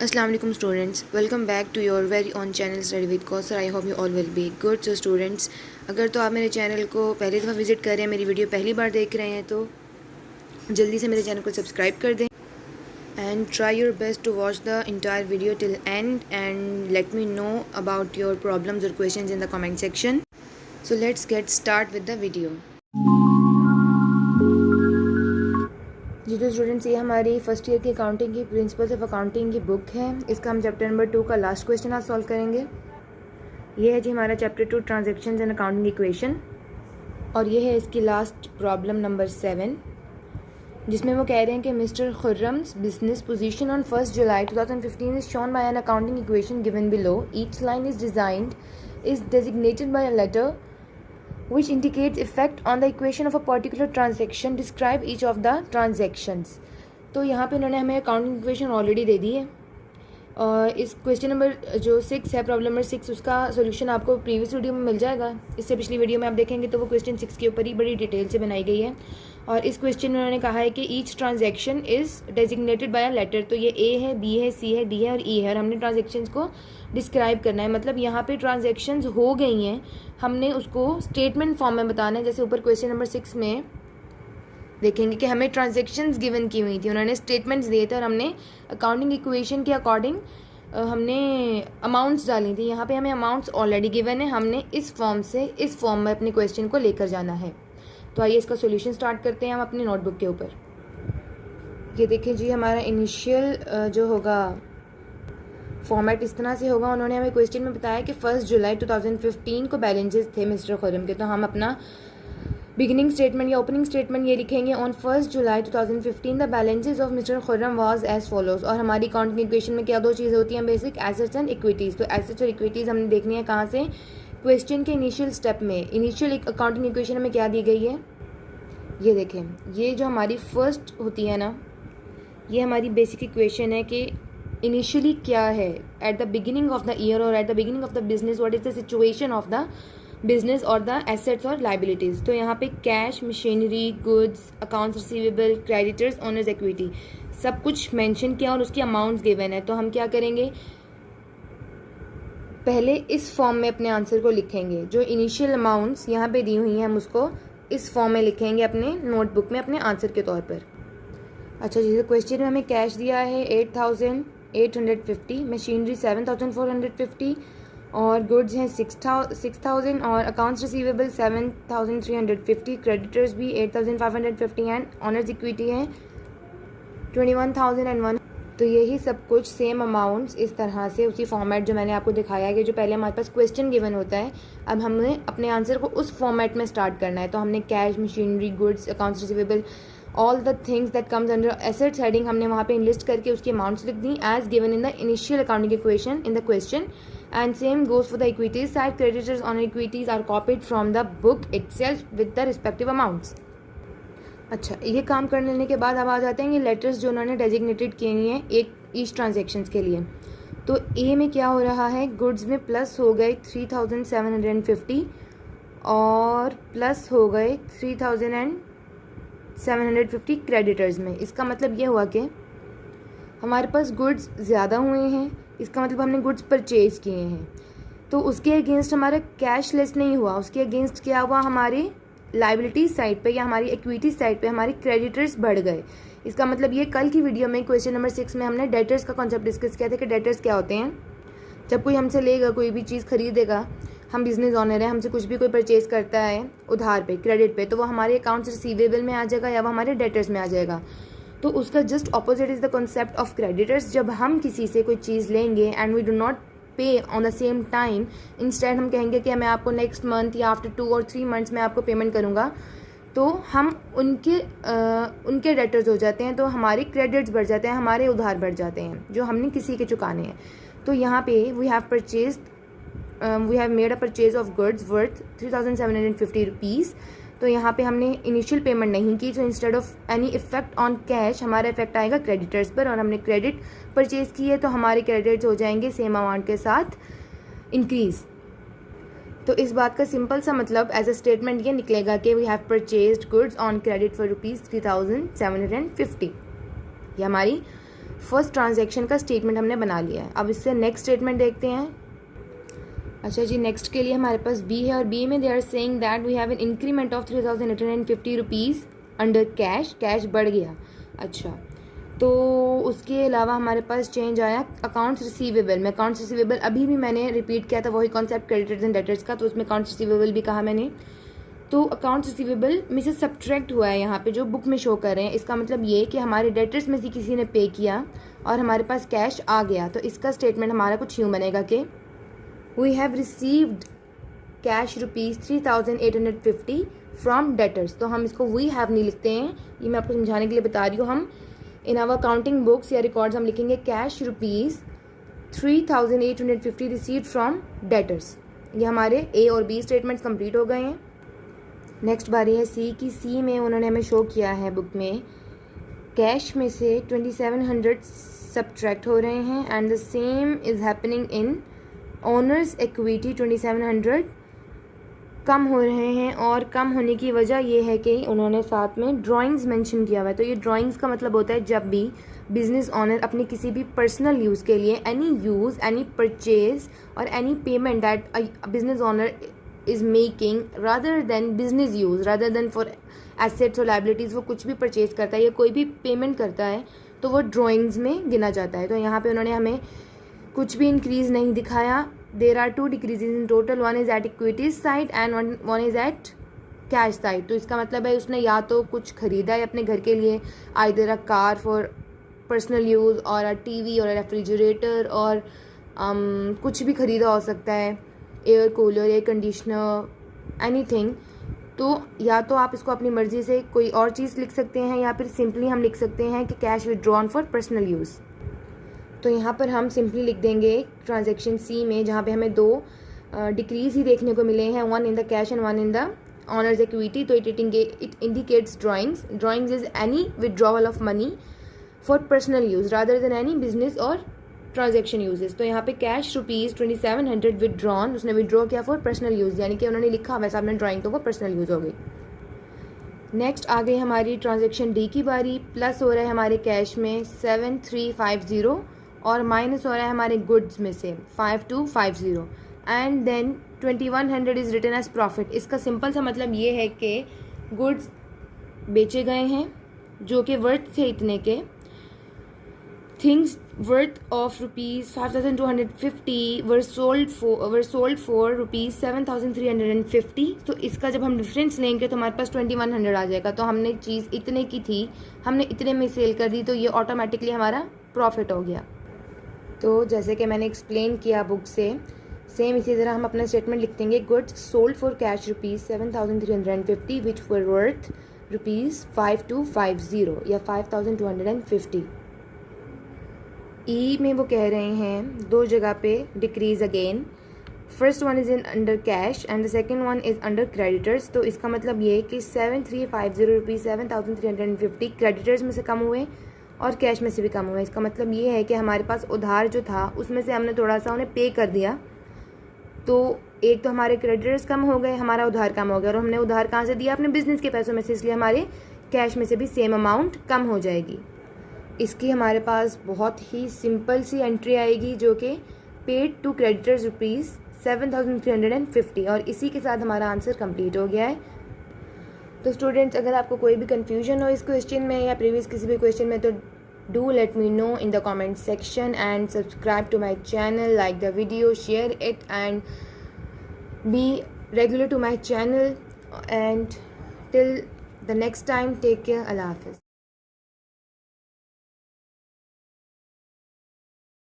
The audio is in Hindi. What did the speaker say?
Assalamu alaikum students, welcome back to your very own channel Study with Kausar. I hope you all will be good. So students, अगर तो आप मेरे चैनल को पहली दफ़ा विज़िट कर रहे हैं, मेरी वीडियो पहली बार देख रहे हैं तो जल्दी से मेरे चैनल को सब्सक्राइब कर दें and try your best to watch the entire video till end and let me know about your problems or questions in the comment section. So let's get start with the video. जी तो स्टूडेंट्स, ये हमारी फर्स्ट ईयर की अकाउंटिंग की प्रिंसिपल्स ऑफ अकाउंटिंग की बुक है। इसका हम चैप्टर नंबर 2 का लास्ट क्वेश्चन आज सॉल्व करेंगे। ये है जी हमारा chapter 2 transactions and accounting equation, और ये है इसकी लास्ट प्रॉब्लम नंबर 7, जिसमें वो कह रहे हैं कि mister Khurram's business position on 1 July 2015 is shown by an accounting equation given below. Each line is designated by a letter which indicates effect on the equation of a particular transaction. Describe each of the transactions. तो यहाँ पे उन्होंने हमें अकाउंटिंग इक्वेशन ऑलरेडी दे दी है, और इस क्वेश्चन नंबर जो 6 है, प्रॉब्लम नंबर 6, उसका सोल्यूशन आपको प्रीवियस वीडियो में मिल जाएगा। इससे पिछली वीडियो में आप देखेंगे तो वो क्वेश्चन 6 के ऊपर ही बड़ी डिटेल से बनाई गई है। और इस क्वेश्चन में उन्होंने कहा है कि each transaction is designated by a letter. तो ये ए है, बी है, सी है, डी है और ई है, और हमने ट्रांजैक्शंस को डिस्क्राइब करना है। मतलब यहाँ पे ट्रांजैक्शंस हो गई हैं, हमने उसको स्टेटमेंट फॉर्म में बताना है। जैसे ऊपर क्वेश्चन नंबर 6 में देखेंगे कि हमें ट्रांजैक्शंस गिवन की हुई थी, उन्होंने स्टेटमेंट्स दिए थे और हमने अकाउंटिंग इक्वेशन के अकॉर्डिंग हमने अमाउंट्स डाली थी। यहाँ पे हमें अमाउंट्स ऑलरेडी गिवन है, हमने इस फॉर्म से इस फॉर्म में अपने क्वेश्चन को लेकर जाना है। तो आइए इसका सॉल्यूशन स्टार्ट करते हैं हम अपनी नोटबुक के ऊपर। ये देखें जी, हमारा इनिशियल जो होगा फॉर्मेट इस तरह से होगा। उन्होंने हमें क्वेश्चन में बताया कि 1 जुलाई 2015 को बैलेंसेस थे मिस्टर खुर्रम के, तो हम अपना बिगिनिंग स्टेटमेंट या ओपनिंग स्टेटमेंट ये लिखेंगे। On 1 July 2015 the balances of mister Khurram was as follows. और हमारी अकाउंटिंग इक्वेशन में क्या दो चीज़ें होती हैं बेसिक, एसेट्स एंड इक्विटीज़। तो एसेट्स और इक्विटीज़ हमने देखनी है कहाँ से, क्वेश्चन के इनिशियल स्टेप में। इनिशियल एक अकाउंटिंग इक्वेशन हमें क्या दी गई है, ये देखें। ये जो हमारी फर्स्ट होती है ना, ये हमारी बेसिक इक्वेशन है कि इनिशियली क्या है, at the beginning of the year और at the beginning of the business what is the situation of the business और द एसेट्स और लाइबिलिटीज़। तो यहाँ पे cash, machinery, goods, accounts receivable, creditors, owners equity, सब कुछ मेंशन किया और उसकी अमाउंट्स गिवन है। तो हम क्या करेंगे, पहले इस फॉर्म में अपने आंसर को लिखेंगे। जो इनिशियल अमाउंट्स यहाँ पे दी हुई हैं हम उसको इस फॉर्म में लिखेंगे अपने नोटबुक में अपने आंसर के तौर पर। अच्छा जी, तो क्वेश्चन में हमें कैश दिया है 8,850, मशीनरी 7,450 और गुड्स हैं 6,000 और अकाउंट्स रिसीवेबल 7,350, क्रेडिटर्स भी 8,550 एंड ऑनर्स इक्विटी है 21,001। तो यही सब कुछ सेम अमाउंट्स इस तरह से उसी फॉर्मेट जो मैंने आपको दिखाया है कि जो पहले हमारे पास क्वेश्चन गिवन होता है, अब हमने अपने आंसर को उस फॉर्मेट में स्टार्ट करना है। तो हमने cash, machinery, goods, accounts receivable, all the things that comes under assets heading हमने वहाँ पे इनलिस्ट करके उसकी अमाउंट्स लिख दी as given in the initial accounting equation in the question. And same goes for the equities side, creditors on equities are copied from the book itself with the respective amounts. अच्छा, ये काम कर लेने के बाद अब आ जाते हैं ये लेटर्स जो उन्होंने डेजिग्नेटेड किए हुए हैं एक ईच ट्रांजेक्शन्स के लिए। तो ए में क्या हो रहा है, गुड्स में प्लस हो गए 3,750 और प्लस हो गए 3,750 क्रेडिटर्स में। इसका मतलब ये हुआ कि हमारे पास गुड्स ज़्यादा हुए हैं, इसका मतलब हमने गुड्स परचेज़ किए हैं। तो उसके अगेंस्ट हमारा कैश लेस नहीं हुआ, उसके अगेंस्ट क्या हुआ, हमारे लाइबिलिटी साइड पे या हमारी इक्विटी साइड पे हमारे क्रेडिटर्स बढ़ गए। इसका मतलब ये कल की वीडियो में क्वेश्चन नंबर 6 में हमने डेटर्स का कॉन्सेप्ट डिस्कस किया था कि डेटर्स क्या होते हैं। जब कोई हमसे लेगा, कोई भी चीज़ खरीदेगा, हम बिजनेस ऑनर है, हमसे कुछ भी कोई परचेज करता है उधार पे, क्रेडिट पे, तो वो हमारे अकाउंट्स रिसीवेबल में आ जाएगा या वो हमारे डेटर्स में आ जाएगा। तो उसका just opposite is the concept of creditors. जब हम किसी से कोई चीज़ लेंगे एंड वी डू नॉट पे on the same time, instead हम कहेंगे कि मैं आपको नेक्स्ट मंथ या आफ्टर 2 और 3 मंथ्स में आपको पेमेंट करूँगा, तो हम उनके डेटर्स हो जाते हैं, तो हमारे क्रेडिट्स बढ़ जाते हैं, हमारे उधार बढ़ जाते हैं जो हमने किसी के चुकाने हैं। तो यहाँ पे we have made a purchase of goods worth 3,750 rupees. तो यहाँ पे हमने इनिशियल पेमेंट नहीं की, तो instead of any effect on cash हमारा इफेक्ट आएगा क्रेडिटर्स पर, और हमने क्रेडिट परचेज की है तो हमारे क्रेडिट्स हो जाएंगे सेम अमाउंट के साथ इंक्रीज़। तो इस बात का सिंपल सा मतलब एज अ स्टेटमेंट ये निकलेगा कि we have purchased goods on credit for rupees 3,750। ये हमारी फर्स्ट ट्रांजैक्शन का स्टेटमेंट हमने बना लिया है। अब इससे नेक्स्ट स्टेटमेंट देखते हैं। अच्छा जी, नेक्स्ट के लिए हमारे पास बी है और बी में they are saying that we have an increment of 3850 rupees under cash. Cash बढ़ गया। अच्छा, तो उसके अलावा हमारे पास चेंज आया अकाउंट्स रिसीवेबल में। अकाउंट्स रिसीवेबल अभी भी मैंने रिपीट किया था वही कॉन्सेप्ट क्रेडिटर्स एंड डेटर्स का, तो उसमें अकाउंट्स रिसीवेबल भी कहा मैंने। तो अकाउंट्स रिसीवेबल में से सब्ट्रैक्ट हुआ है यहाँ पे जो बुक में शो कर रहे हैं। इसका मतलब ये कि हमारे डेटर्स में से किसी ने पे किया और हमारे पास कैश आ गया। तो इसका स्टेटमेंट हमारा कुछ यूँ बनेगा कि we have received cash rupees 3850 from debtors. तो हम इसको वी हैव नहीं लिखते हैं, ये मैं आपको समझाने के लिए बता रही हूँ। हम इन आवर अकाउंटिंग बुक्स या रिकॉर्ड्स हम लिखेंगे cash rupees 3850 received from debtors. ये हमारे ए और बी स्टेटमेंट्स कंप्लीट हो गए हैं। नेक्स्ट बारी है सी की। सी में उन्होंने हमें शो किया है बुक में कैश में से 2700 सब्ट्रैक्ट हो रहे हैं and the same is happening in owners equity. 2700 कम हो रहे हैं और कम होने की वजह ये है कि उन्होंने साथ में ड्राइंग्स मेंशन किया हुआ है। तो ये ड्राइंग्स का मतलब होता है जब भी बिजनेस ओनर अपने किसी भी पर्सनल यूज़ के लिए एनी यूज़, एनी परचेज और any payment that a business owner is making rather than business use, rather then for assets और लाइबिलिटीज़, वो कुछ भी परचेज करता है या कोई भी पेमेंट करता है तो वो ड्राइंग्स में गिना जाता है। तो यहाँ पे उन्होंने हमें कुछ भी इंक्रीज़ नहीं दिखाया। There are 2 decreases in total, one is at equities side and one is at cash side. तो इसका मतलब है उसने या तो कुछ ख़रीदा है अपने घर के लिए, either a car for personal use और अ टीवी और अ रेफ्रिजरेटर और कुछ भी ख़रीदा हो सकता है, air cooler, air conditioner, anything. तो या तो आप इसको अपनी मर्ज़ी से कोई और चीज़ लिख सकते हैं या फिर सिंपली हम लिख सकते हैं कि cash withdrawn for personal use. तो यहाँ पर हम सिंपली लिख देंगे ट्रांजैक्शन सी में, जहाँ पे हमें 2 डिक्रीज़ ही देखने को मिले हैं, one in the cash and one in the owner's equity. तो it indicates drawings. Drawings is any withdrawal of money for personal use rather than any business or transaction uses. तो यहाँ पे कैश रुपीज़ 2700 विदड्रॉन, उसने विदड्रॉ किया फॉर पर्सनल यूज़, यानी कि उन्होंने लिखा वैसा आपने ड्राइंग तो वो पर्सनल यूज़ हो गई। नेक्स्ट आ गई हमारी ट्रांजैक्शन डी की बारी। प्लस हो रहा है हमारे कैश में 7350 और माइनस हो रहा है हमारे गुड्स में से 5250 and then 2100 is written as profit. इसका सिंपल सा मतलब ये है कि गुड्स बेचे गए हैं जो कि वर्थ थे इतने के, things worth of rupees 5250 were sold for rupees 7350। तो इसका जब हम डिफरेंस लेंगे तो हमारे पास 2100 आ जाएगा। तो हमने चीज़ इतने की थी, हमने इतने में सेल कर दी, तो ये ऑटोमेटिकली हमारा प्रॉफिट हो गया। तो जैसे कि मैंने एक्सप्लेन किया बुक से, सेम इसी तरह हम अपना स्टेटमेंट लिख देंगे goods sold for cash rupees 7350 which were worth rupees 5250 या 5250। ई में वो कह रहे हैं 2 जगह पे decrease again. First one is in under cash and the second one is under creditors. तो इसका मतलब ये है कि 7350 रुपीज़ 7350 क्रेडिटर्स में से कम हुए और कैश में से भी कम हुए। इसका मतलब ये है कि हमारे पास उधार जो था उसमें से हमने थोड़ा सा उन्हें पे कर दिया, तो एक तो हमारे क्रेडिटर्स कम हो गए, हमारा उधार कम हो गया, और हमने उधार कहाँ से दिया? अपने बिजनेस के पैसों में से, इसलिए हमारे कैश में से भी सेम अमाउंट कम हो जाएगी। इसकी हमारे पास बहुत ही सिंपल सी एंट्री आएगी जो कि पेड टू क्रेडिटर्स रुपीज़ 7350 और इसी के साथ हमारा आंसर कंप्लीट हो गया है। तो स्टूडेंट्स, अगर आपको कोई भी कन्फ्यूजन हो इस क्वेश्चन में या प्रीवियस किसी भी क्वेश्चन में, तो do let me know in the comment section and subscribe to my channel, like the video, share it and be regular to my channel and till the next time take care, अल्लाह हाफिज़।